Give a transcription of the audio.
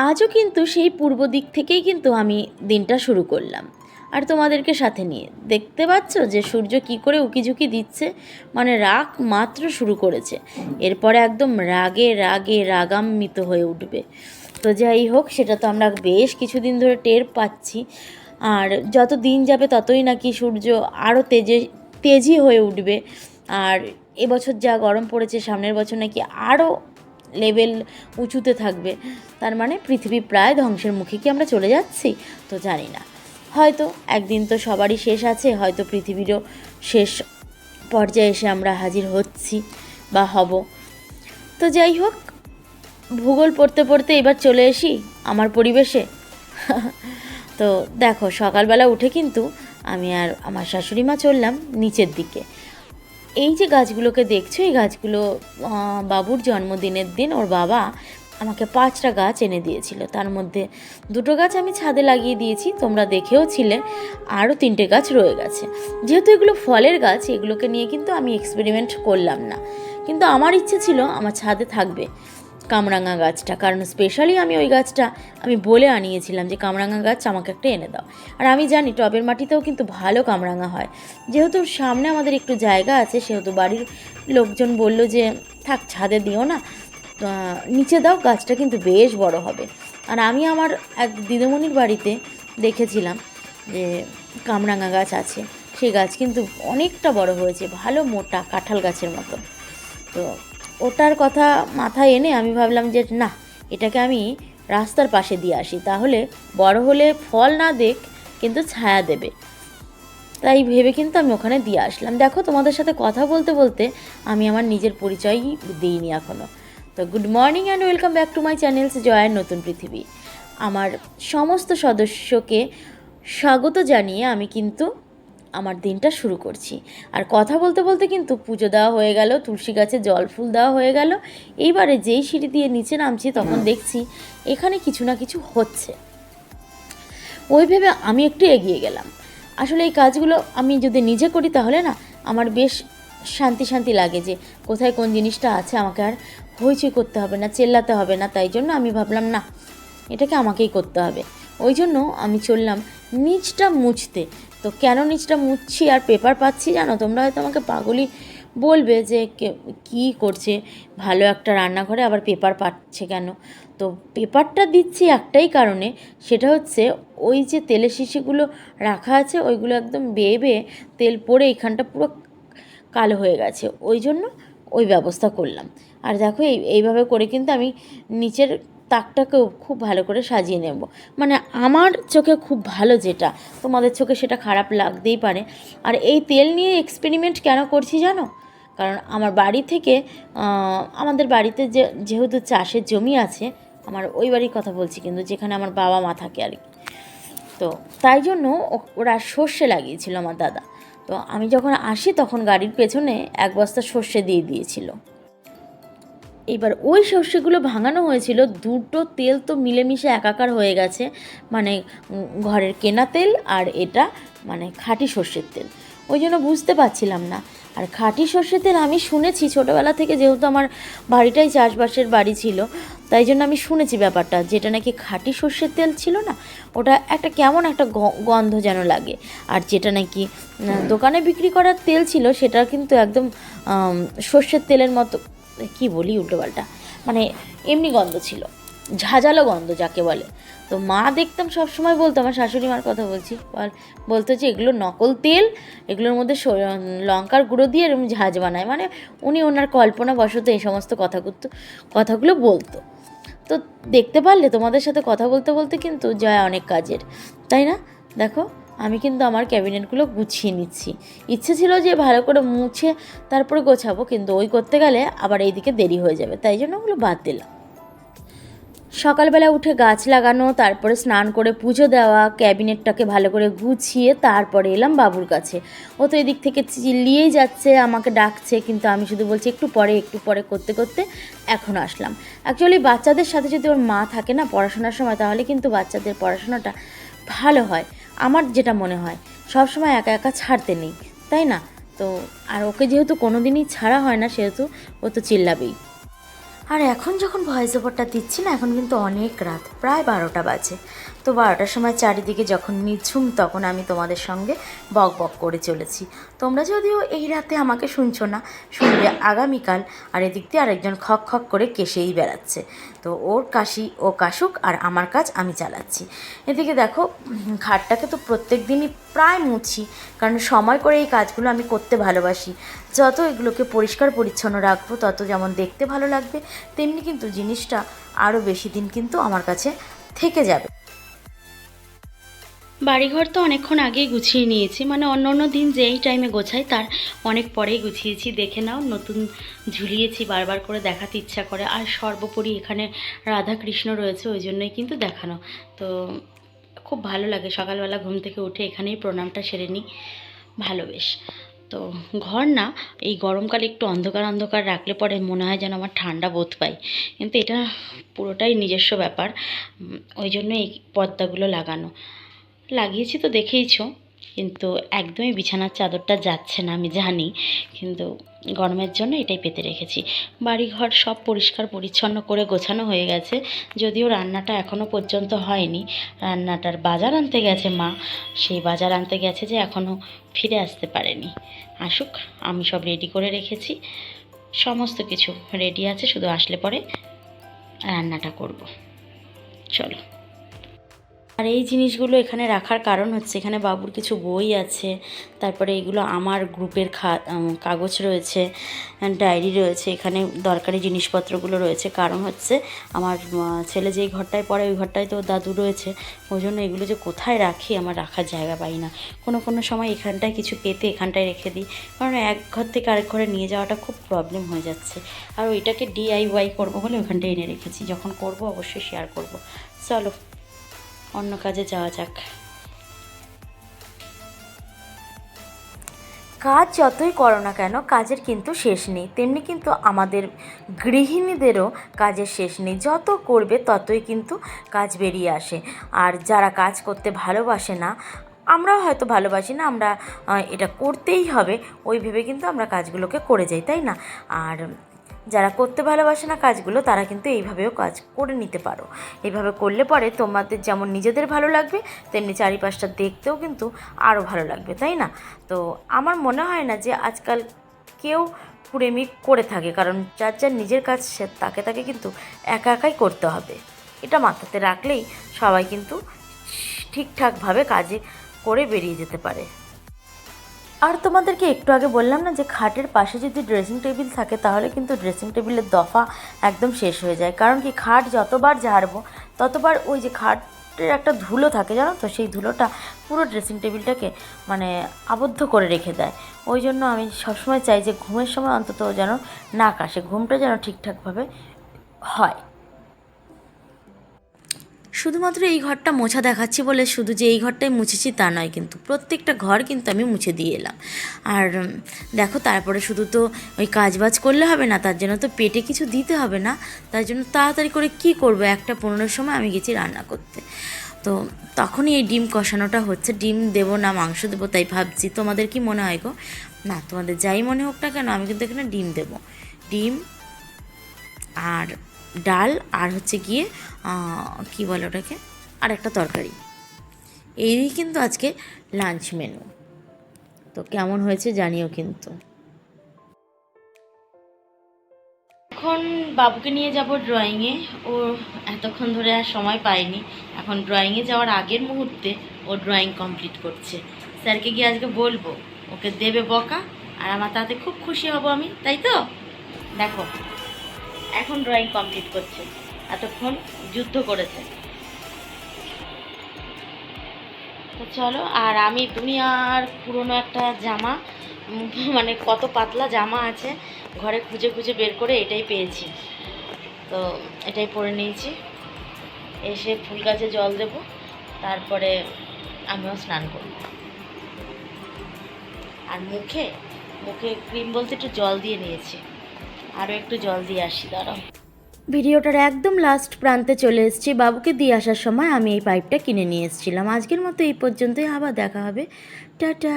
আজও কিন্তু সেই পূর্ব দিক থেকেই কিন্তু আমি দিনটা শুরু করলাম, আর তোমাদেরকে সাথে নিয়ে। দেখতে পাচ্ছ যে সূর্য কি করে উকিঝুঁকি দিচ্ছে, মানে রাগ মাত্র শুরু করেছে, এরপরে একদম রাগে রাগে রাগান্বিত হয়ে উঠবে। তো যাই হোক, সেটা তো আমরা বেশ কিছুদিন ধরে টের পাচ্ছি। আর যত দিন যাবে ততই নাকি সূর্য আরও তেজি হয়ে উঠবে। আর এবছর যা গরম পড়েছে, সামনের বছর নাকি আরও লেভেল উঁচুতে থাকবে। তার মানে পৃথিবী প্রায় ধ্বংসের মুখে কি আমরা চলে যাচ্ছি? তো জানি না, হয়তো একদিন তো সবারই শেষ আছে, হয়তো পৃথিবীরও শেষ পর্যায়ে এসে আমরা হাজির হচ্ছি বা হব। তো যাই হোক, ভূগোল পড়তে পড়তে এবার চলে আসি আমার পরিবেশে। তো দেখো, সকালবেলা উঠে কিন্তু আমি আর আমার শাশুড়ি মা চললাম নিচের দিকে। এই যে গাছগুলোকে দেখছো, এই গাছগুলো বাবুর জন্মদিনের দিন ওর বাবা আমাকে 5টা গাছ এনে দিয়েছিল। তার মধ্যে 2টো গাছ আমি ছাদে লাগিয়ে দিয়েছি, তোমরা দেখেও ছিলে। আরও 3টে গাছ রয়ে গেছে। যেহেতু এগুলো ফলের গাছ, এগুলোকে নিয়ে কিন্তু আমি এক্সপেরিমেন্ট করলাম না, কিন্তু আমার ইচ্ছে ছিল আমার ছাদে থাকবে কামরাঙা গাছটা, কারণ স্পেশালি আমি ওই গাছটা আমি বলে আনিয়েছিলাম যে কামরাঙা গাছ আমাকে একটা এনে দাও। আর আমি জানি টবের মাটিতেও কিন্তু ভালো কামরাঙা হয়। যেহেতু সামনে আমাদের একটু জায়গা আছে, সেহেতু বাড়ির লোকজন বলল যে থাক, ছাদে দিও না, নিচে দাও, গাছটা কিন্তু বেশ বড় হবে। আর আমি আমার এক দিদিমণির বাড়িতে দেখেছিলাম যে কামরাঙা গাছ আছে, সেই গাছ কিন্তু অনেকটা বড় হয়েছে, ভালো মোটা কাঁঠাল গাছের মতো। তো ওটার কথা মাথায় এনে আমি ভাবলাম যে না, এটাকে আমি রাস্তার পাশে দিয়ে আসি, তাহলে বড় হলে ফল না দেখ কিন্তু ছায়া দেবে। তাই ভেবে কিন্তু আমি ওখানে দিয়ে আসলাম। দেখো, তোমাদের সাথে কথা বলতে বলতে আমি আমার নিজের পরিচয়ই দিইনি এখনও। তো good morning and welcome back to my channels জয়ের নতুন পৃথিবী। আমার সমস্ত সদস্যকে স্বাগত জানিয়ে আমি কিন্তু আমার দিনটা শুরু করছি। আর কথা বলতে বলতে কিন্তু পুজো দেওয়া হয়ে গেল, তুলসী গাছে জল ফুল দেওয়া হয়ে গেল। এইবারে যেই সিঁড়ি দিয়ে নিচে নামছি, তখন দেখছি এখানে কিছু না কিছু হচ্ছে। ওই ভেবে আমি একটু এগিয়ে গেলাম। আসলে এই কাজগুলো আমি যদি নিজে করি তাহলে না আমার বেশ শান্তি শান্তি লাগে, যে কোথায় কোন জিনিসটা আছে, আমাকে আর হইচই করতে হবে না, চেল্লাতে হবে না। তাই জন্য আমি ভাবলাম না, এটাকে আমাকেই করতে হবে। ওই জন্য আমি চললাম নিচটা মুছতে। তো কেন নিচটা মুছছি আর পেপার পাচ্ছি জানো? তোমরা হয়তো আমাকে পাগলই বলবে যে কী করছে, ভালো একটা রান্নাঘরে আবার পেপার পাচ্ছে কেন? তো পেপারটা দিচ্ছি একটাই কারণে, সেটা হচ্ছে ওই যে তেলের শিশিগুলো রাখা আছে, ওইগুলো একদম বেয়ে বেয়ে তেল পড়ে এখানটা পুরো কালো হয়ে গেছে, ওই জন্য ওই ব্যবস্থা করলাম। আর দেখো, এইভাবে করে কিন্তু আমি নিচের তাকটাকেও খুব ভালো করে সাজিয়ে নেব। মানে আমার চোখে খুব ভালো, যেটা তোমাদের চোখে সেটা খারাপ লাগতেই পারে। আর এই তেল নিয়ে এক্সপেরিমেন্ট কেন করছি জানো? কারণ আমার বাড়ি থেকে আমাদের বাড়িতে যেহেতু চাষের জমি আছে, আমার ওই বাড়ির কথা বলছি কিন্তু, যেখানে আমার বাবা মা থাকে আর কি। তো তাই জন্য ওরা সর্ষে লাগিয়েছিল আমার দাদা। তো আমি যখন আসি তখন গাড়ির পেছনে 1 বস্তা সর্ষে দিয়ে দিয়েছিল। এবার ওই সর্ষেগুলো ভাঙানো হয়েছিল, 2টো তেল তো মিলেমিশে একাকার হয়ে গেছে। মানে ঘরের কেনা তেল আর এটা মানে খাঁটি সর্ষের তেল, ওই জন্য বুঝতে পারছিলাম না। আর খাঁটি সর্ষের তেল আমি শুনেছি ছোটোবেলা থেকে, যেহেতু আমার বাড়িটাই চাষবাসের বাড়ি ছিল, তাই জন্য আমি শুনেছি ব্যাপারটা, যেটা নাকি খাঁটি সর্ষের তেল ছিল না, ওটা একটা কেমন একটা গন্ধ যেন লাগে। আর যেটা নাকি দোকানে বিক্রি করার তেল ছিল, সেটা কিন্তু একদম সর্ষের তেলের মতো, কি বলি উল্টোপাল্টা, মানে এমনি গন্ধ ছিল, ঝাঁঝালো গন্ধ যাকে বলে। তো মা দেখতাম সব সময় বলতো, আমার শাশুড়ি মার কথা বলছি, বলতো যে এগুলো নকল তেল, এগুলোর মধ্যে লঙ্কার গুঁড়ো দিয়ে এরকম ঝাঁঝ বানায়। মানে উনি ওনার কল্পনা বশত এই সমস্ত কথাগুলো বলতো। তো দেখতে পারলে, তোমাদের সাথে কথা বলতে বলতে কিন্তু জয়া অনেক কাজের, তাই না? দেখো, আমি কিন্তু আমার ক্যাবিনেটগুলো গুছিয়ে নিচ্ছি। ইচ্ছে ছিল যে ভালো করে মুছে তারপরে গোছাবো, কিন্তু ওই করতে গেলে আবার এইদিকে দেরি হয়ে যাবে, তাই জন্য ওগুলো বাদ দিলাম। সকালবেলা উঠে গাছ লাগানো, তারপরে স্নান করে পুজো দেওয়া, ক্যাবিনেটটাকে ভালো করে গুছিয়ে তারপরে এলাম বাবুর কাছে। ও তো এদিক থেকে চিল্লিয়েই যাচ্ছে, আমাকে ডাকছে, কিন্তু আমি শুধু বলছি একটু পরে করতে করতে এখন আসলাম। অ্যাকচুয়ালি বাচ্চাদের সাথে যদি ওর মা থাকে না পড়াশোনার সময়, তাহলে কিন্তু বাচ্চাদের পড়াশোনাটা ভালো হয়, আমার যেটা মনে হয়। সব সময় একা একা ছাড়তে নেই, তাই না? তো আর ওকে যেহেতু কোনো দিনই ছাড়া হয় না, সেহেতু ও তো চিল্লাবেই। আর এখন যখন ভয়েস ওভারটা দিচ্ছি না, এখন কিন্তু অনেক রাত, প্রায় 12টা বাজে। তো 12টার সময় চারিদিকে যখন নিঝুম, তখন আমি তোমাদের সঙ্গে বক বক করে চলেছি। তোমরা যদিও এই রাতে আমাকে শুনছো না, শুনবে আগামীকাল। আর এদিক দিয়ে আরেকজন খক খক করে কেসেই বেড়াচ্ছে। তো ওর কাশি ও কাশুক, আর আমার কাজ আমি চালাচ্ছি। এদিকে দেখো, ঘাটটাকে তো প্রত্যেক দিনই প্রায় মুছি, কারণ সময় করে এই কাজগুলো আমি করতে ভালোবাসি। যত এগুলোকে পরিষ্কার পরিচ্ছন্ন রাখবো, তত যেমন দেখতে ভালো লাগবে, তেমনি কিন্তু জিনিসটা আরও বেশি দিন কিন্তু আমার কাছে থেকে যাবে। বাড়িঘর তো অনেকক্ষণ আগেই গুছিয়ে নিয়েছি, মানে অন্য অন্য দিন যেই টাইমে গোছাই তার অনেক পরেই গুছিয়েছি। দেখে নাও, নতুন ঝুলিয়েছি, বারবার করে দেখাতে ইচ্ছা করে। আর সর্বোপরি এখানে রাধা কৃষ্ণ রয়েছে, ওই জন্যই কিন্তু দেখানো। তো খুব ভালো লাগে সকালবেলা ঘুম থেকে উঠে এখানেই প্রণামটা সেরে নিই, ভালো বেশ। তো ঘর না এই গরমকালে একটু অন্ধকার অন্ধকার রাখলে পরে মনে হয় যেন আমার ঠান্ডা বোধ পাই, কিন্তু এটা পুরোটাই নিজস্ব ব্যাপার। ওই জন্য এই পর্দাগুলো লাগানো লাগিয়েছি, তো দেখেইছো। কিন্তু একদমই বিছানার চাদরটা যাচ্ছে না, আমি জানি, কিন্তু গরমের জন্য এটাই পেতে রেখেছি। বাড়িঘর সব পরিষ্কার পরিচ্ছন্ন করে গোছানো হয়ে গেছে, যদিও রান্নাটা এখনও পর্যন্ত হয়নি। রান্নাটার বাজার আনতে গেছে মা, সেই বাজার আনতে গেছে যে এখনও ফিরে আসতে পারেনি। আসুক, আমি সব রেডি করে রেখেছি, সমস্ত কিছু রেডি আছে, শুধু আসলে পরে রান্নাটা করব। চলো। আর এই জিনিসগুলো এখানে রাখার কারণ হচ্ছে, এখানে বাবুর কিছু বই আছে, তারপরে এগুলো আমার গ্রুপের কাগজ রয়েছে, ডায়েরি রয়েছে, এখানে দরকারি জিনিসপত্রগুলো রয়েছে। কারণ হচ্ছে আমার ছেলে যেই ঘরটায় পড়ে ওই ঘরটায় তো দাদু রয়েছে, ওই জন্য এগুলো যে কোথায় রাখি, আমার রাখার জায়গা পাই না। কোনো কোনো সময় এখানটায় কিছু পেতে এখানটায় রেখে দিই, কারণ এক ঘর থেকে আরেক ঘরে নিয়ে যাওয়াটা খুব প্রবলেম হয়ে যাচ্ছে। আর ওইটাকে DIY করবো বলে ওখানটায় এনে রেখেছি, যখন করব অবশ্যই শেয়ার করব। চলো অন্য কাজে যাওয়া যাক। কাজ যতই করো না কেন, কাজের কিন্তু শেষ নেই, তেমনি কিন্তু আমাদের গৃহিণীদেরও কাজের শেষ নেই। যত করবে ততই কিন্তু কাজ বেরিয়ে আসে। আর যারা কাজ করতে ভালোবাসে না, আমরাও হয়তো ভালোবাসি না, আমরা এটা করতেই হবে ওই ভেবে কিন্তু আমরা কাজগুলোকে করে যাই, তাই না? আর যারা করতে ভালোবাসে না কাজগুলো, তারা কিন্তু এইভাবেও কাজ করে নিতে পারো। এইভাবে করলে পরে তোমাদের যেমন নিজেদের ভালো লাগবে, তেমনি চারিপাশটা দেখতেও কিন্তু আরও ভালো লাগবে, তাই না? তো আমার মনে হয় না যে আজকাল কেউ কুড়েমি করে থাকে, কারণ যার যার নিজের কাজ সে তাকে তাকে কিন্তু একা একাই করতে হবে। এটা মাথাতে রাখলেই সবাই কিন্তু ঠিকঠাকভাবে কাজে করে বেরিয়ে যেতে পারে। আর তোমাদেরকে একটু আগে বললাম না যে খাটের পাশে যদি ড্রেসিং টেবিল থাকে, তাহলে কিন্তু ড্রেসিং টেবিলের দফা একদম শেষ হয়ে যায়। কারণ কি, খাট যতবার ঝাড়বো ততবার ওই যে খাটের একটা ধুলো থাকে, জানো তো, সেই ধুলোটা পুরো ড্রেসিং টেবিলটাকে মানে আবদ্ধ করে রেখে দেয়। ওই জন্য আমি সবসময় চাই যে ঘুমের সময় অন্তত যেন না কাশে, ঘুমটা যেন ঠিকঠাকভাবে হয়। শুধুমাত্র এই ঘরটা মোছা দেখাচ্ছি বলে শুধু যে এই ঘরটাই মুছেছি তা নয়, কিন্তু প্রত্যেকটা ঘর কিন্তু আমি মুছে দিয়ে এলাম। আর দেখো, তারপরে শুধু তো ওই কাজবাজ করলে হবে না, তার জন্য তো পেটে কিছু দিতে হবে না। তার জন্য তাড়াতাড়ি করে কি করব, 1টা 15-র সময় আমি গেছি রান্না করতে। তো তখনই এই ডিম কষানোটা হচ্ছে। ডিম দেবো না মাংস দেবো তাই ভাবছি। তোমাদের কি মনে হয় গো? না, তোমাদের যাই মনে হোক না কেন, আমি কিন্তু এখানে ডিম দেবো। ডিম আর ডাল, আর হচ্ছে গিয়ে কী বলে ওটাকে, আর একটা তরকারি। এই কিন্তু আজকে লাঞ্চ মেনু। তো কেমন হয়েছে জানিও কিন্তু। এখন বাবুকে নিয়ে যাব ড্রয়িংয়ে। ও এতক্ষণ ধরে আর সময় পায়নি, এখন ড্রয়িংয়ে যাওয়ার আগের মুহূর্তে ও ড্রয়িং কমপ্লিট করছে। স্যারকে গিয়ে আজকে বলবো, ওকে দেবে বকা, আর আমার তাতে খুব খুশি হব আমি, তাই তো? দেখো, এখন ড্রয়িং কমপ্লিট করছে, এতক্ষণ যুদ্ধ করেছে। তো চলো। আর আমি দুনিয়ার পুরনো একটা জামা, মানে কত পাতলা জামা আছে ঘরে, খুঁজে খুঁজে বের করে এটাই পেয়েছি, তো এটাই পরে নিয়েছি। এসে ফুল গাছে জল দেব, তারপরে আমিও স্নান করব। আর মুখে মুখে ক্রিম বলতে একটু জল দিয়ে নিয়েছি, আরও একটু জল দিয়ে আসি, দাঁড়াও। ভিডিওটার একদম লাস্ট প্রান্তে চলে এসেছি। বাবুকে দিয়ে আসার সময় আমি এই পাইপটা কিনে নিয়ে এসেছিলাম। আজকের মতো এই পর্যন্তই, আবার দেখা হবে, টাটা।